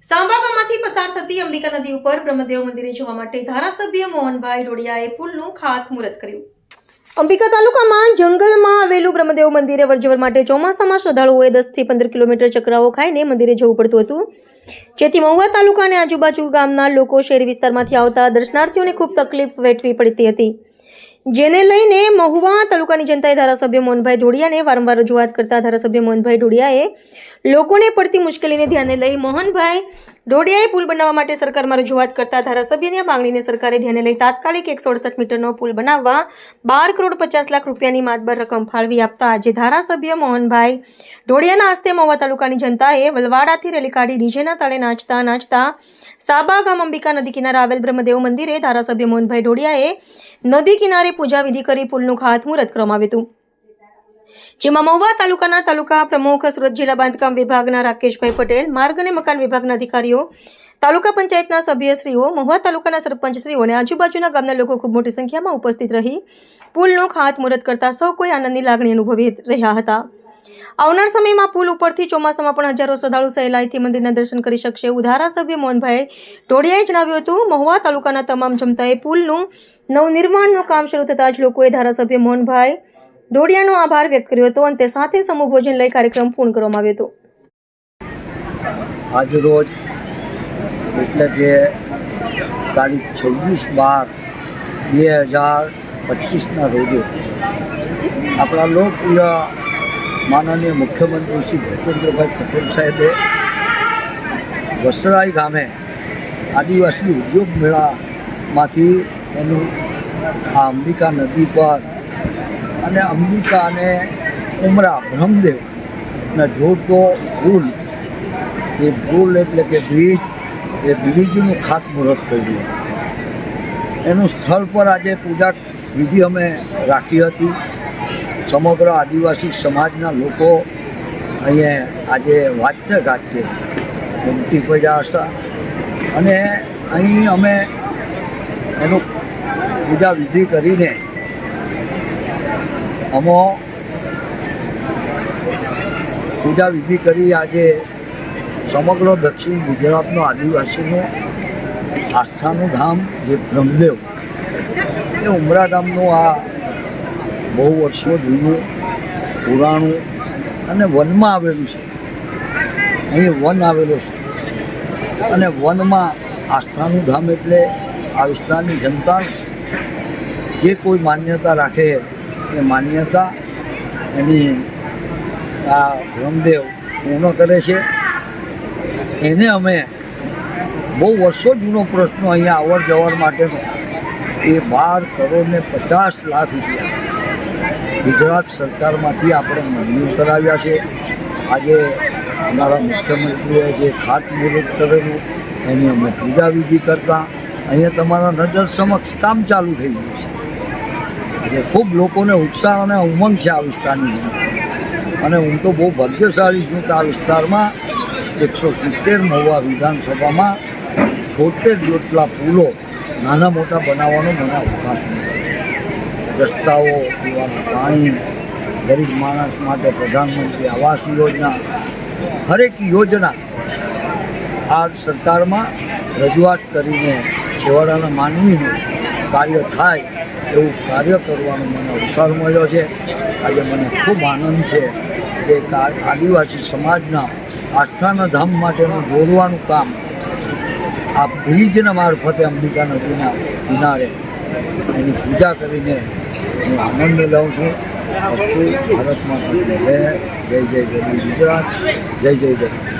સાંબાગામમાંથી પસાર થતી અંબિકા નદી ઉપર બ્રહ્મદેવ મંદિરે જવા માટે ધારાસભ્ય મોહનભાઈ ડોડિયાએ પુલનું ખાતમુહૂર્ત કર્યું। અંબિકા તાલુકામાં જંગલમાં આવેલું બ્રહ્મદેવ મંદિરે અવરજવર માટે ચોમાસામાં શ્રદ્ધાળુઓએ 10 થી 15 કિલોમીટર ચક્રાઓ ખાઈને મંદિરે જવું પડતું હતું, જેથી મહુવા તાલુકા અને આજુબાજુ ગામના લોકો શહેરી વિસ્તારમાંથી આવતા દર્શનાર્થીઓને ખૂબ તકલીફ વેઠવી પડતી હતી, જેને લઈને મહુવા તાલુકાની જનતાએ ધારાસભ્ય મોહનભાઈ ડોડિયાને વારંવાર રજૂઆત કરતા ધારાસભ્ય મોહનભાઈ ડોડિયાએ લોકોને પડતી મુશ્કેલીને ધ્યાને લઈ મોહનભાઈ ડોડિયાએ પુલ બનાવવા માટે સરકારમાં રજૂઆત કરતા ધારાસભ્યની આ માંગણીને સરકારે ધ્યાને લઈ તાત્કાલિક 168 મીટરનો પુલ બનાવવા 12 કરોડ 50 લાખ રૂપિયાની માતબર રકમ ફાળવી આપતા આજે ધારાસભ્ય મોહનભાઈ ડોડિયાના હસ્તે મહુવા તાલુકાની જનતાએ વલવાડાથી રેલી કાઢી ડીજેના તાળે નાચતા સાબા ગામ અંબિકા નદી કિનારે આવેલ બ્રહ્મદેવ મંદિરે ધારાસભ્ય મોહનભાઈ ડોડિયાએ નદી કિનારે પૂજા વિધિ કરી પુલનું ખાતમુહૂર્ત કરવામાં આવ્યું હતું, જેમાં મહુવા તાલુકાના તાલુકા પ્રમુખ, સુરત જિલ્લા બાંધકામ વિભાગના રાકેશભાઈ પટેલ, માર્ગ અને મકાન વિભાગના અધિકારીઓ, તાલુકા પંચાયતના સભ્યશ્રીઓ, મહુવા તાલુકાના સરપંચશ્રીઓ અને આજુબાજુના ગામના લોકો ખૂબ મોટી સંખ્યામાં ઉપસ્થિત રહી પુલનું ખાતમુહૂર્ત કરતા સૌ કોઈ આનંદની લાગણી અનુભવી રહ્યા હતા। આવનાર સમયમાં પુલ ઉપરથી ચોમાસામાં પણ હજારો શ્રદ્ધાળુ સહેલાઈથી મંદિરના દર્શન કરી શકશે એવું ધારાસભ્ય મોહનભાઈ ડોડિયાએ જણાવ્યું હતું। મહુવા તાલુકાના તમામ જનતાએ પુલનું નવનિર્માણનું કામ શરૂ થતાં જ લોકોએ ધારાસભ્ય મોહનભાઈ ડોડિયાનો આભાર વ્યક્ત કર્યો હતો અને તે સાથે સમૂહ ભોજન લઈ કાર્યક્રમ પૂર્ણ કરવામાં આવ્યો હતો। આજ રોજ એટલે કે તારીખ 26/12/2025ના રોજે આપણા લોકપ્રિય માનનીય મુખ્યમંત્રી શ્રી ભૂપેન્દ્રભાઈ પટેલ સાહેબે વસરાઈ ગામે આદિવાસી ઉદ્યોગ મેળામાંથી એનું આ અંબિકા નદી પર અને અંબિકા અને ઉમરા બ્રહ્મદેવને જોડતો પુલ, એ પુલ એટલે કે બ્રિજ, એ બ્રિજનું ખાતમુહૂર્ત કર્યું। એનું સ્થળ પર આજે પૂજા વિધિ અમે રાખી હતી। સમગ્ર આદિવાસી સમાજના લોકો અહીંયા આજે વાજતે ગાજતે ઉમટી પડ્યા હતા અને અહીં અમે એનું પૂજા વિધિ કરીને પૂજા વિધિ કરી આજે સમગ્ર દક્ષિણ ગુજરાતનો આદિવાસીનું આસ્થાનું ધામ જે બ્રહ્મદેવ, એ ઉમરા ગામનું આ બહુ વર્ષો જૂનું પુરાણું અને વનમાં આવેલું છે। અહીં વન આવેલું છે અને વનમાં આસ્થાનું ધામ એટલે આ વિસ્તારની જનતા જે કોઈ માન્યતા રાખે એ માન્યતા એની આ બ્રહ્મદેવ પૂર્ણ કરે છે। એને અમે બહુ વર્ષો જૂનો પ્રશ્ન અહીંયા અવર જવર માટેનો એ 12 કરોડ ને 50 લાખ રૂપિયા ગુજરાત સરકારમાંથી આપણે મંજૂર કરાવ્યા છે। આજે અમારા મુખ્યમંત્રીએ જે ખાતમુહૂર્ત કરેલું એની અમે પૂજા વિધિ કરતાં અહીંયા તમારા નજર સમક્ષ કામ ચાલુ થઈ ગયું છે। આજે ખૂબ લોકોને ઉત્સાહ અને ઉમંગ છે આ વિસ્તારની અને હું તો બહુ ભાગ્યશાળી છું કે આ વિસ્તારમાં 170 મહુવા વિધાનસભામાં 76 જેટલા પુલો નાના મોટા બનાવવાનો મને અવકાશ મળ્યો છે। રસ્તાઓ, પીવાનું પાણી, ગરીબ માણસ માટે પ્રધાનમંત્રી આવાસ યોજના, હરેક યોજના આ સરકારમાં રજૂઆત કરીને છેવાડાના માનવીનું કાર્ય થાય એવું કાર્ય કરવાનો મને અવસર મળ્યો છે। આજે મને ખૂબ આનંદ છે કે આદિવાસી સમાજના આસ્થાના ધામ માટેનું જોડવાનું કામ આ બ્રિજના મારફતે અંબિકા નદીના કિનારે એની પૂજા કરીને હું આનંદ લઉં છું। અસ્તુ ભારત માતા જય જય ગરીબ ગુજરાત, જય જય ગરીબ।